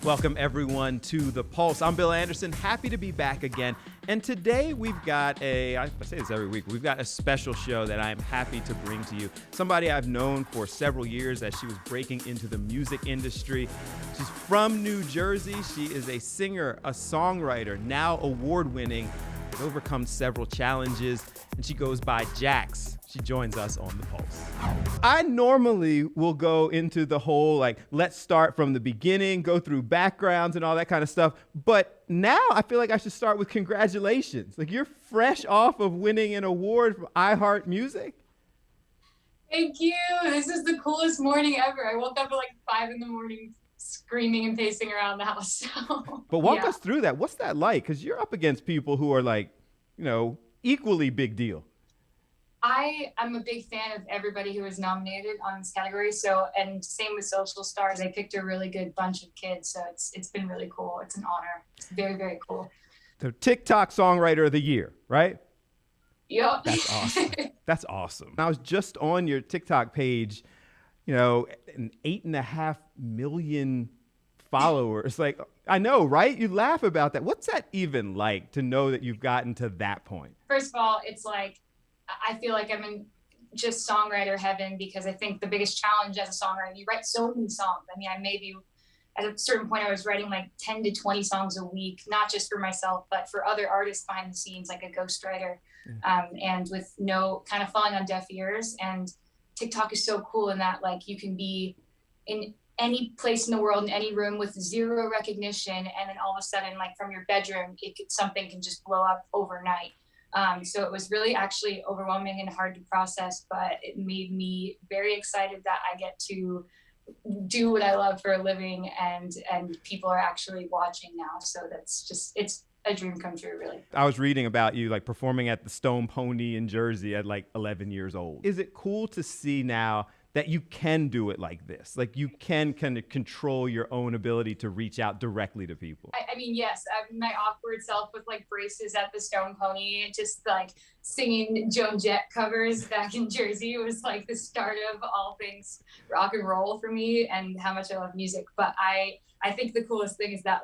Welcome everyone to The Pulse. I'm Bill Anderson, happy to be back again. And today we've got I say this every week, we've got a special show that I'm happy to bring to you. Somebody I've known for several years as she was breaking into the music industry. She's from New Jersey. She is a singer, a songwriter, now award-winning, has overcome several challenges, and she goes by Jax. She joins us on The Pulse. I normally will go into the whole, let's start from the beginning, go through backgrounds and all that kind of stuff. But now I feel like I should start with congratulations. You're fresh off of winning an award from Iheart Music. Thank you. This is the coolest morning ever. I woke up at 5 a.m. screaming and pacing around the house. But walk us through that. What's that like? Because you're up against people who are equally big deal. I'm a big fan of everybody who was nominated on this category. And same with Social Stars. They picked a really good bunch of kids. So it's been really cool. It's an honor. It's very, very cool. So TikTok Songwriter of the Year, right? Yep. That's awesome. That's awesome. I was just on your TikTok page, an 8.5 million followers. I know, right? You laugh about that. What's that even like to know that you've gotten to that point? First of all, it's I feel like I'm in just songwriter heaven, because I think the biggest challenge as a songwriter, you write so many songs. I maybe at a certain point I was writing 10 to 20 songs a week, not just for myself, but for other artists behind the scenes, like a ghostwriter, and with no kind of falling on deaf ears. And TikTok is so cool in that you can be in any place in the world, in any room with zero recognition, and then all of a sudden, from your bedroom, something can just blow up overnight. So it was really actually overwhelming and hard to process, but it made me very excited that I get to do what I love for a living, and people are actually watching now. So it's a dream come true, really. I was reading about you performing at the Stone Pony in Jersey at 11 years old. Is it cool to see now that you can do it like this? You can kind of control your own ability to reach out directly to people. Yes, my awkward self with braces at the Stone Pony, just singing Joan Jett covers back in Jersey was the start of all things rock and roll for me, and how much I love music. But I think the coolest thing is that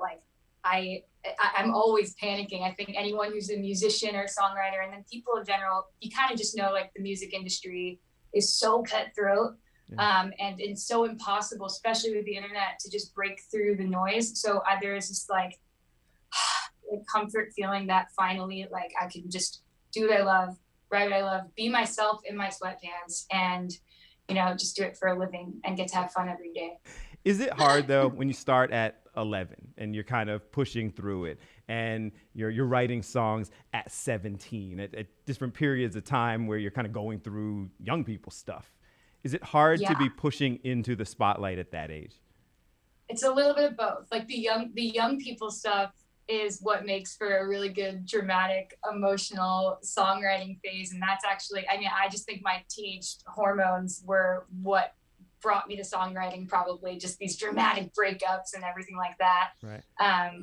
I'm always panicking. I think anyone who's a musician or songwriter, and then people in general, you kind of just know the music industry is so cutthroat. And it's so impossible, especially with the internet, to just break through the noise. So there is this comfort feeling that finally I can just do what I love, write what I love, be myself in my sweatpants, and just do it for a living and get to have fun every day. Is it hard though when you start at 11 and you're kind of pushing through it, and you're writing songs at 17 at different periods of time where you're kind of going through young people's stuff? Is it hard to be pushing into the spotlight at that age? It's a little bit of both. The young people stuff is what makes for a really good, dramatic, emotional songwriting phase. And that's actually, I just think my teenage hormones were what brought me to songwriting, probably just these dramatic breakups and everything like that, right?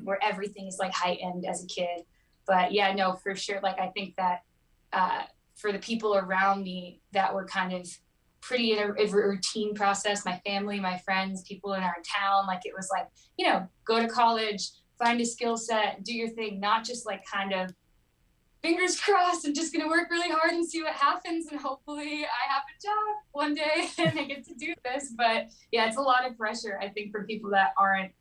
Where everything is heightened as a kid. But yeah, no, for sure. I think that for the people around me that were kind of pretty in a routine process, my family, my friends, people in our town, it was go to college, find a skill set, do your thing, not just kind of fingers crossed, I'm just gonna work really hard and see what happens, and hopefully I have a job one day and I get to do this. But yeah, it's a lot of pressure, I think, for people that aren't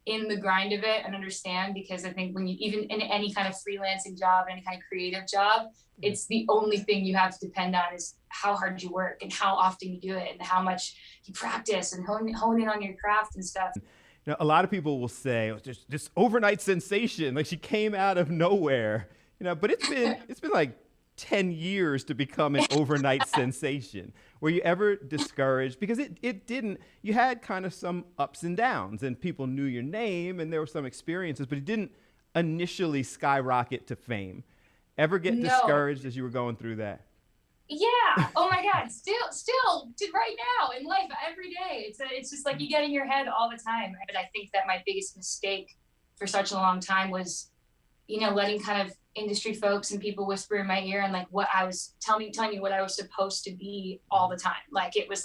in the grind of it and understand, because I think when you, even in any kind of freelancing job, any kind of creative job, it's the only thing you have to depend on is how hard you work and how often you do it and how much you practice and hone in on your craft and stuff. A lot of people will say, just this overnight sensation, she came out of nowhere, but it's been 10 years to become an overnight sensation. Were you ever discouraged? Because it didn't, you had kind of some ups and downs, and people knew your name and there were some experiences, but it didn't initially skyrocket to fame. Ever get discouraged as you were going through that? Yeah. Oh my God. Still right now in life, every day. It's just you get in your head all the time. But I think that my biggest mistake for such a long time was, letting kind of industry folks and people whisper in my ear and what I was telling me what I was supposed to be all the time. It was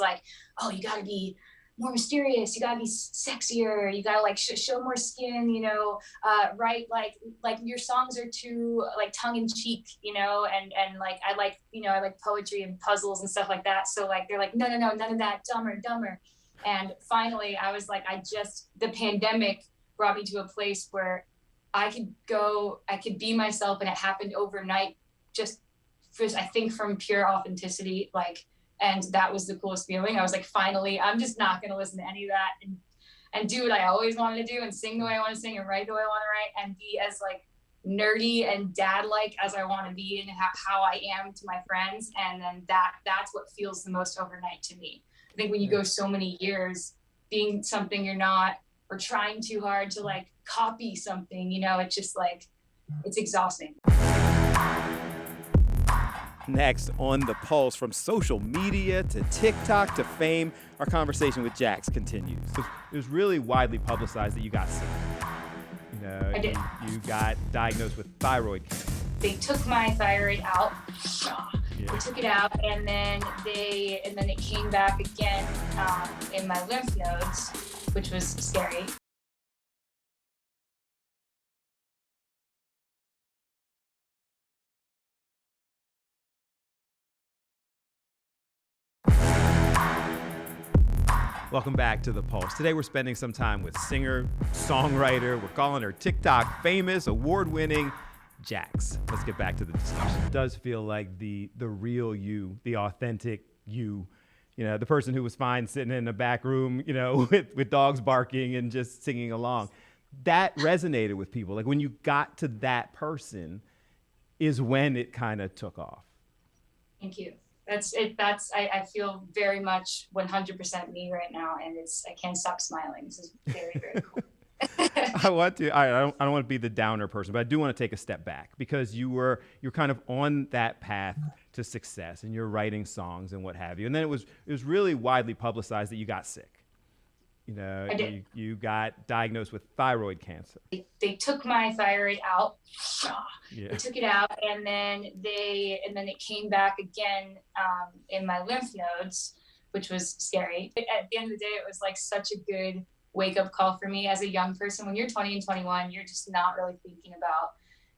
oh, you got to be more mysterious. You gotta be sexier. You gotta like show more skin. Right? Like your songs are too like tongue in cheek. And like I like poetry and puzzles and stuff like that. So like they're like, no, no, no, none of that. Dumber, dumber. And finally, I was like, the pandemic brought me to a place where I could be myself, and it happened overnight. Just, I think from pure authenticity, like, and that was the coolest feeling. I was like, finally, I'm just not going to listen to any of that and do what I always wanted to do and sing the way I want to sing and write the way I want to write and be as like nerdy and dad-like as I want to be and how I am to my friends. And then that's what feels the most overnight to me. I think when you go so many years being something you're not, or trying too hard to like copy something, it's just like, it's exhausting. Next on The Pulse, from social media to TikTok to fame, our conversation with Jax continues. It was really widely publicized that you got sick. I did. You got diagnosed with thyroid cancer. They took my thyroid out. Yeah. They took it out, and then it came back again in my lymph nodes, which was scary. Welcome back to The Pulse. Today we're spending some time with singer, songwriter, we're calling her TikTok famous, award-winning Jax. Let's get back to the discussion. It does feel like the real you, the authentic you, the person who was fine sitting in a back room, with dogs barking and just singing along. That resonated with people. Like when you got to that person is when it kind of took off. Thank you. That's it. I feel very much 100% me right now, and I can't stop smiling. This is very, very cool. I don't want to be the downer person, but I do want to take a step back because you're kind of on that path to success and you're writing songs and what have you. And then it was really widely publicized that you got sick. I did. You got diagnosed with thyroid cancer. They took my thyroid out. Yeah. They took it out, and then it came back again in my lymph nodes, which was scary. At the end of the day, it was like such a good wake-up call for me as a young person. When you're 20 and 21, you're just not really thinking about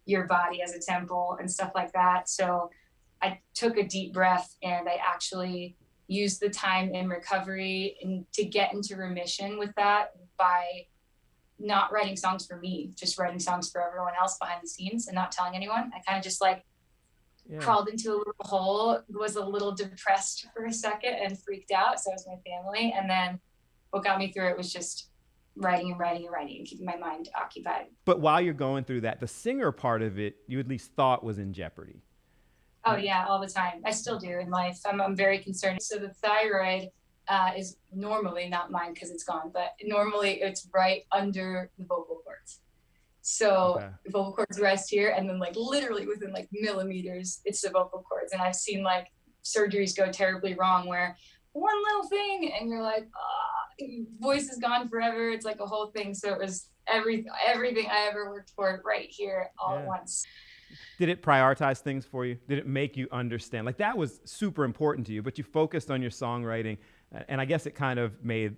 your body as a temple and stuff like that. So I took a deep breath, and I actually used the time in recovery and to get into remission with that by not writing songs for me, just writing songs for everyone else behind the scenes and not telling anyone. I kind of just crawled into a little hole, was a little depressed for a second and freaked out. So was my family. And then what got me through it was just writing and writing and writing and keeping my mind occupied. But while you're going through that, the singer part of it, you at least thought was in jeopardy. Oh yeah, all the time. I still do in life. I'm very concerned. So the thyroid is normally, not mine because it's gone, but normally it's right under the vocal cords. So the vocal cords rest here, and then like literally within like millimeters, it's the vocal cords. And I've seen like surgeries go terribly wrong where one little thing and you're like, voice is gone forever. It's like a whole thing. So it was everything I ever worked for right here all at once. Did it prioritize things for you? Did it make you understand? Like that was super important to you, but you focused on your songwriting, and I guess it kind of made,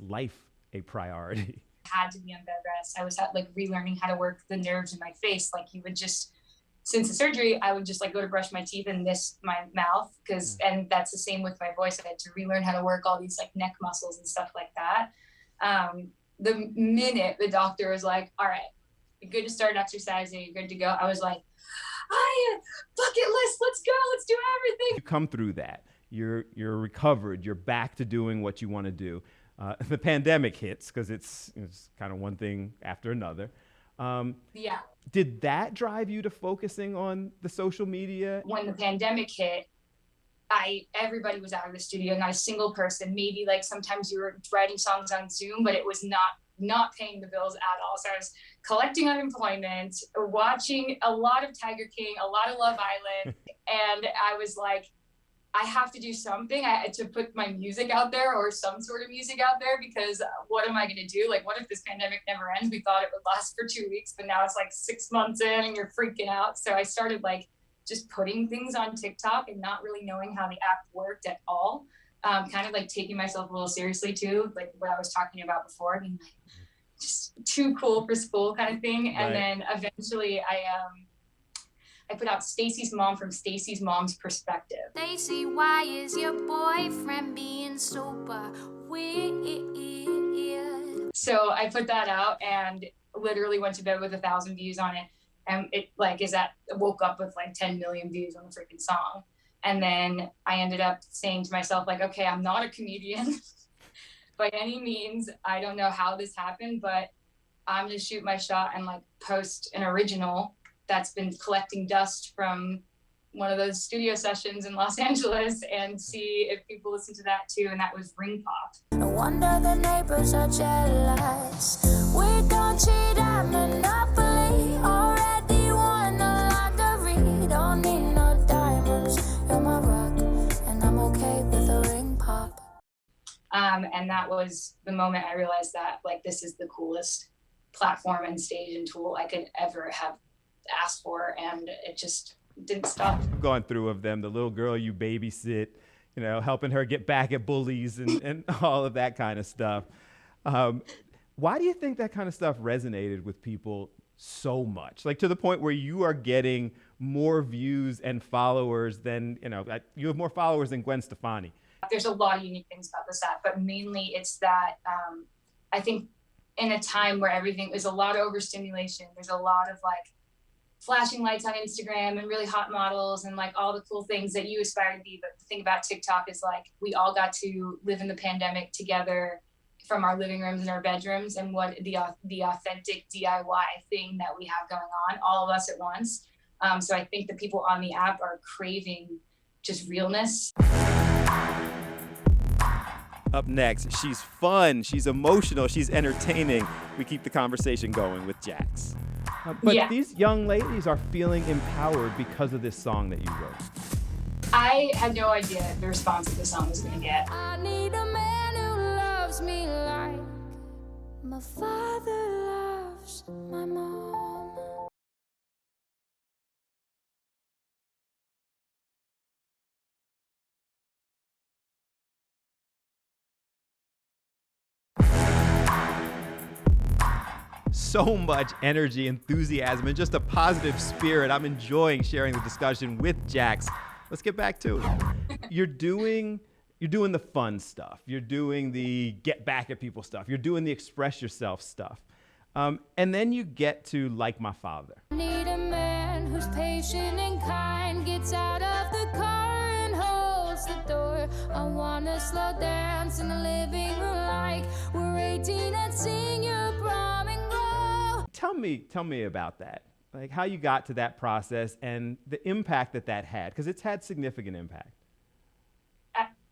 life a priority. Had to be on bed rest. I was relearning how to work the nerves in my face. Like you would just, since the surgery, I would just like go to brush my teeth and miss my mouth and that's the same with my voice. I had to relearn how to work all these like neck muscles and stuff like that. The minute the doctor was like, all right, you're good to start exercising, you're good to go, I was like, bucket list, let's go, let's do everything. You come through that, you're recovered, you're back to doing what you want to do. The pandemic hits because it's kind of one thing after another. Did that drive you to focusing on the social media? When the pandemic hit, everybody was out of the studio, not a single person. Maybe like sometimes you were writing songs on Zoom, but it was not paying the bills at all. So I was collecting unemployment, watching a lot of Tiger King, a lot of Love Island, and I was like, I have to do something. I had to put my music out there or some sort of music out there because what am I going to do? Like, what if this pandemic never ends? We thought it would last for 2 weeks, but now it's like 6 months in and you're freaking out. So I started like just putting things on TikTok and not really knowing how the app worked at all. kind of like taking myself a little seriously too, like what I was talking about before, being like just too cool for school kind of thing. And Right. then eventually I put out Stacy's Mom from Stacy's Mom's Perspective. Stacy, why is your boyfriend being super weird? So I put that out and literally went to bed with 1,000 views on it. And it like woke up with like 10 million views on the freaking song. And then I ended up saying to myself, like, okay, I'm not a comedian by any means. I don't know how this happened, but I'm gonna shoot my shot and like post an original that's been collecting dust from one of those studio sessions in Los Angeles and see if people listen to that too. And that was Ring Pop. No wonder the neighbors are jealous. We don't cheat at Monopoly. Already won the lottery. Don't need no diamonds. You're my rock, and I'm okay with a ring pop. And that was the moment I realized that like this is the coolest platform and stage and tool I could ever have asked for, and it just didn't stop. Going through of them, the little girl you babysit, you know, helping her get back at bullies and all of that kind of stuff. Why do you think that kind of stuff resonated with people so much? Like to the point where you are getting more views and followers than, you know, you have more followers than Gwen Stefani. There's a lot of unique things about this app, but mainly it's that I think in a time where everything is a lot of overstimulation, there's a lot of like flashing lights on Instagram and really hot models and like all the cool things that you aspire to be. But the thing about TikTok is like we all got to live in the pandemic together from our living rooms and our bedrooms, and what the authentic DIY thing that we have going on, all of us at once. So I think the people on the app are craving just realness. Up next, she's fun, she's emotional, she's entertaining. We keep the conversation going with Jax. But Yeah. These young ladies are feeling empowered because of this song that you wrote. I had no idea the response that the song was going to get. I need a man who loves me like my father loves my mom. So much energy, enthusiasm, and just a positive spirit. I'm enjoying sharing the discussion with Jax. Let's get back to it. You're doing the fun stuff. You're doing the get back at people stuff. You're doing the express yourself stuff. And then you get to Like My Father. I need a man who's patient and kind, gets out of the car and holds the door. I wanna slow dance in the living room like we're 18 and sing your prom and grow. Tell me about that. Like how you got to that process and the impact that had, because it's had significant impact.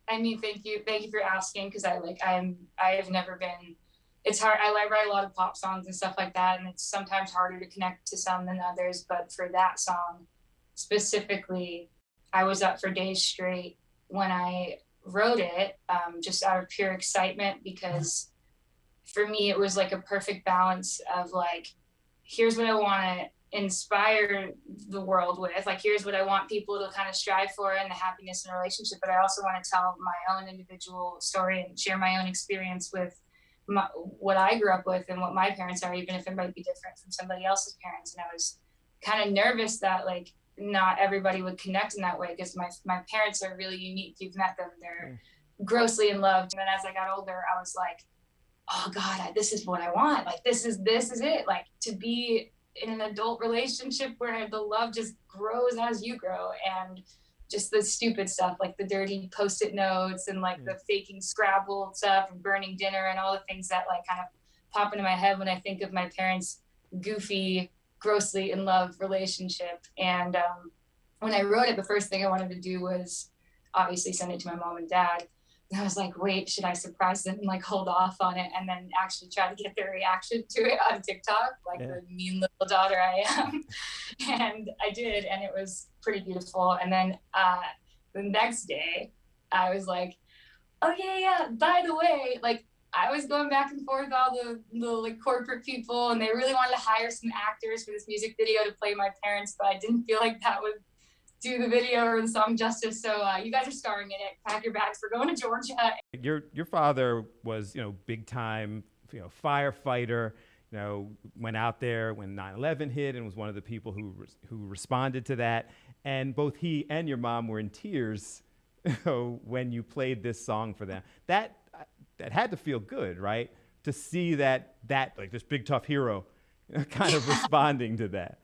I mean, thank you for asking, because I've never been. It's hard. I write a lot of pop songs and stuff like that, and it's sometimes harder to connect to some than others. But for that song specifically, I was up for days straight when I wrote it, just out of pure excitement, because for me it was like a perfect balance of like, here's what I want to inspire the world with, like here's what I want people to kind of strive for in the happiness in a relationship, but I also want to tell my own individual story and share my own experience with what I grew up with and what my parents are, even if it might be different from somebody else's parents. And I was kind of nervous that like not everybody would connect in that way, because my parents are really unique. You've met them, they're grossly in love. And then as I got older, I was like, oh God, this is what I want. Like this is it. Like to be in an adult relationship where the love just grows as you grow, and just the stupid stuff like the dirty post-it notes and like the faking Scrabble stuff and burning dinner and all the things that like kind of pop into my head when I think of my parents' goofy, grossly in love relationship. And when I wrote it, the first thing I wanted to do was obviously send it to my mom and dad. And I was like, wait, should I surprise them and like hold off on it and then actually try to get their reaction to it on TikTok, like the mean little daughter I am? And I did, and it was pretty beautiful. And then the next day, I was like, oh yeah, by the way, like I was going back and forth with all the like corporate people, and they really wanted to hire some actors for this music video to play my parents, but I didn't feel like that would do the video or the song justice. So you guys are starring in it. Pack your bags. We're going to Georgia. Your father was, big time, firefighter, went out there when 9/11 hit and was one of the people who responded to that. And both he and your mom were in tears when you played this song for them. That had to feel good, right? To see that like this big tough hero kind of responding to that.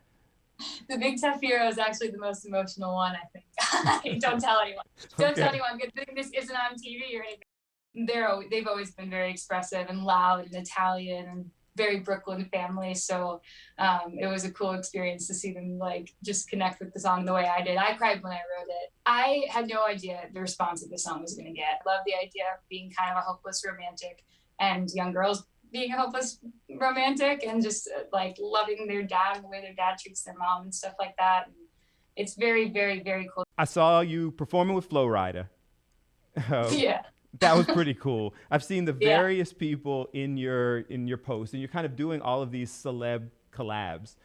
The Big Tough Hero is actually the most emotional one, I think. Don't tell anyone. Don't tell anyone. Good thing this isn't on TV or anything. They've always been very expressive and loud and Italian and very Brooklyn family. So it was a cool experience to see them like just connect with the song the way I did. I cried when I wrote it. I had no idea the response that the song was going to get. I love the idea of being kind of a hopeless romantic and young girls being a hopeless romantic and just like loving their dad and the way their dad treats their mom and stuff like that. And it's very, very, very cool. I saw you performing with Flo Rida. Yeah. That was pretty cool. I've seen the various people in your post, and you're kind of doing all of these celeb collabs.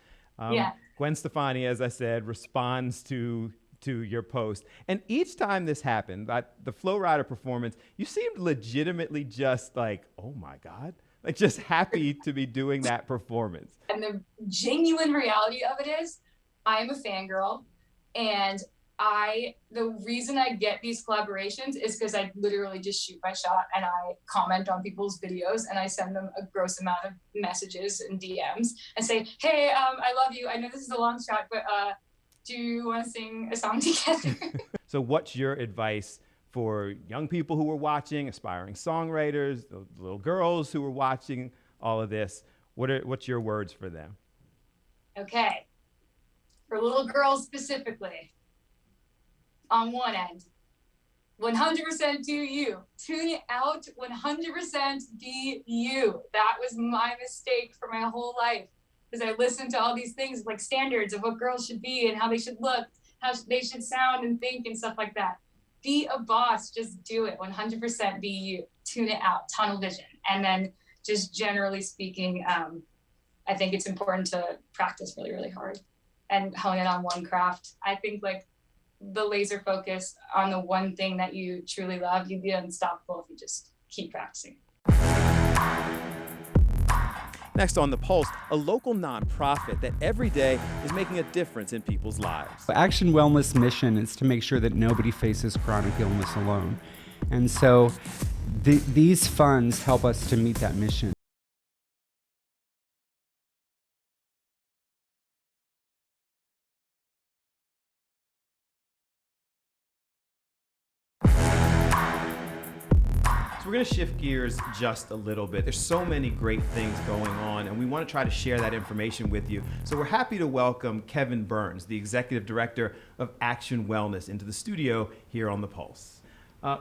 Gwen Stefani, as I said, responds to your post. And each time this happened, the Flo Rida performance, you seemed legitimately just like, oh my God. Like just happy to be doing that performance. And the genuine reality of it is I'm a fangirl, and the reason I get these collaborations is because I literally just shoot my shot and I comment on people's videos and I send them a gross amount of messages and DMs and say, hey, I love you. I know this is a long shot, but do you want to sing a song together? So what's your advice for young people who are watching, aspiring songwriters, the little girls who are watching all of this? What's your words for them? Okay. For little girls specifically, on one end, 100% do you. Tune it out, 100% be you. That was my mistake for my whole life, because I listened to all these things like standards of what girls should be and how they should look, how they should sound and think and stuff like that. Be a boss, just do it, 100% be you. Tune it out, tunnel vision. And then just generally speaking, I think it's important to practice really, really hard and hone in on one craft. I think like the laser focus on the one thing that you truly love, you'd be unstoppable if you just keep practicing. Next on The Pulse, a local nonprofit that every day is making a difference in people's lives. Action Wellness mission is to make sure that nobody faces chronic illness alone. And so these funds help us to meet that mission. We're going to shift gears just a little bit. There's so many great things going on, and we want to try to share that information with you. So we're happy to welcome Kevin Burns, the Executive Director of Action Wellness, into the studio here on The Pulse.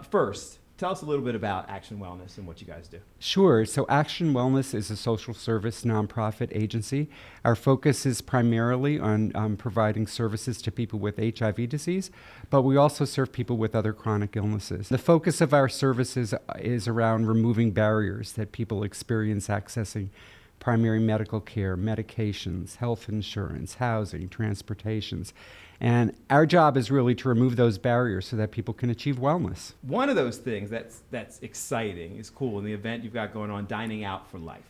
First, tell us a little bit about Action Wellness and what you guys do. Sure. So Action Wellness is a social service nonprofit agency. Our focus is primarily on providing services to people with HIV disease, but we also serve people with other chronic illnesses. The focus of our services is around removing barriers that people experience accessing primary medical care, medications, health insurance, housing, transportations. And our job is really to remove those barriers so that people can achieve wellness. One of those things that's exciting, is cool, in the event you've got going on, Dining Out for Life.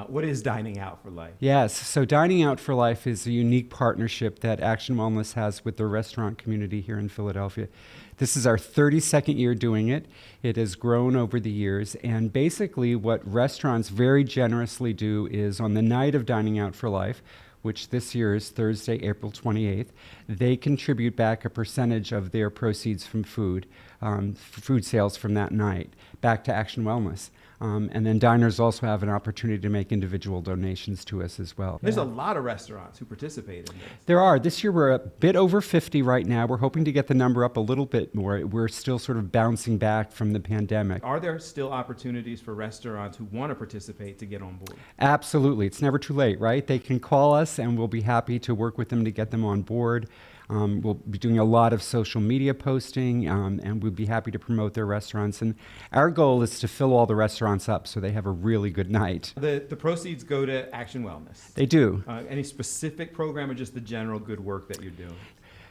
What is Dining Out for Life? Yes, so Dining Out for Life is a unique partnership that Action Wellness has with the restaurant community here in Philadelphia. This is our 32nd year doing it. It has grown over the years, and basically what restaurants very generously do is on the night of Dining Out for Life, which this year is Thursday, April 28th, they contribute back a percentage of their proceeds from food sales from that night, back to Action Wellness. And then diners also have an opportunity to make individual donations to us as well. There's a lot of restaurants who participate in this. There are. This year we're a bit over 50 right now. We're hoping to get the number up a little bit more. We're still sort of bouncing back from the pandemic. Are there still opportunities for restaurants who want to participate to get on board? Absolutely. It's never too late, right? They can call us and we'll be happy to work with them to get them on board. We'll be doing a lot of social media posting, and we'll be happy to promote their restaurants. And our goal is to fill all the restaurants up so they have a really good night. The proceeds go to Action Wellness. They do. Any specific program or just the general good work that you're doing?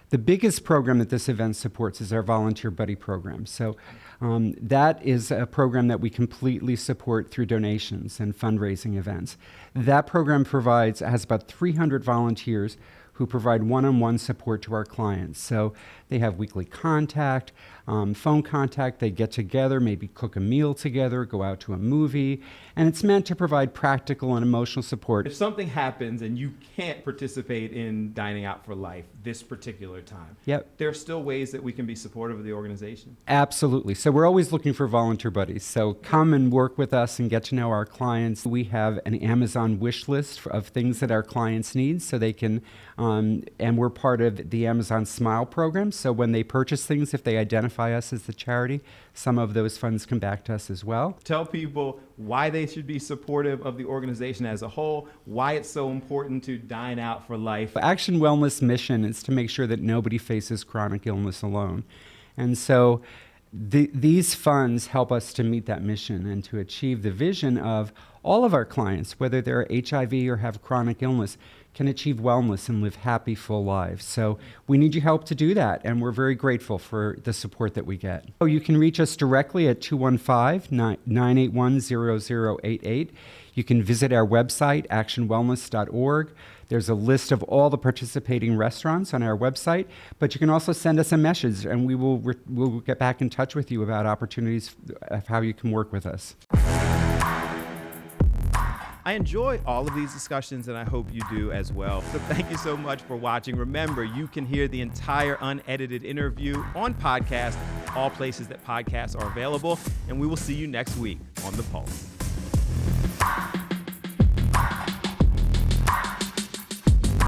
The biggest program that this event supports is our Volunteer Buddy program. So that is a program that we completely support through donations and fundraising events. That program has about 300 volunteers who provide one-on-one support to our clients. So they have weekly contact, phone contact, they get together, maybe cook a meal together, go out to a movie, and it's meant to provide practical and emotional support. If something happens and you can't participate in Dining Out for Life this particular time, there are still ways that we can be supportive of the organization? Absolutely. So we're always looking for volunteer buddies. So come and work with us and get to know our clients. We have an Amazon wish list of things that our clients need so they can, and we're part of the Amazon Smile program. So when they purchase things, if they identify us as the charity, some of those funds come back to us as well. Tell people why they should be supportive of the organization as a whole, why it's so important to Dine Out for Life. Action Wellness mission is to make sure that nobody faces chronic illness alone. And so these funds help us to meet that mission and to achieve the vision of all of our clients, whether they're HIV or have chronic illness, can achieve wellness and live happy, full lives. So we need your help to do that, and we're very grateful for the support that we get. So you can reach us directly at 215-981-0088. You can visit our website, actionwellness.org. There's a list of all the participating restaurants on our website, but you can also send us a message, and we'll get back in touch with you about opportunities of how you can work with us. I enjoy all of these discussions, and I hope you do as well. So thank you so much for watching. Remember, you can hear the entire unedited interview on podcast, all places that podcasts are available, and we will see you next week on The Pulse.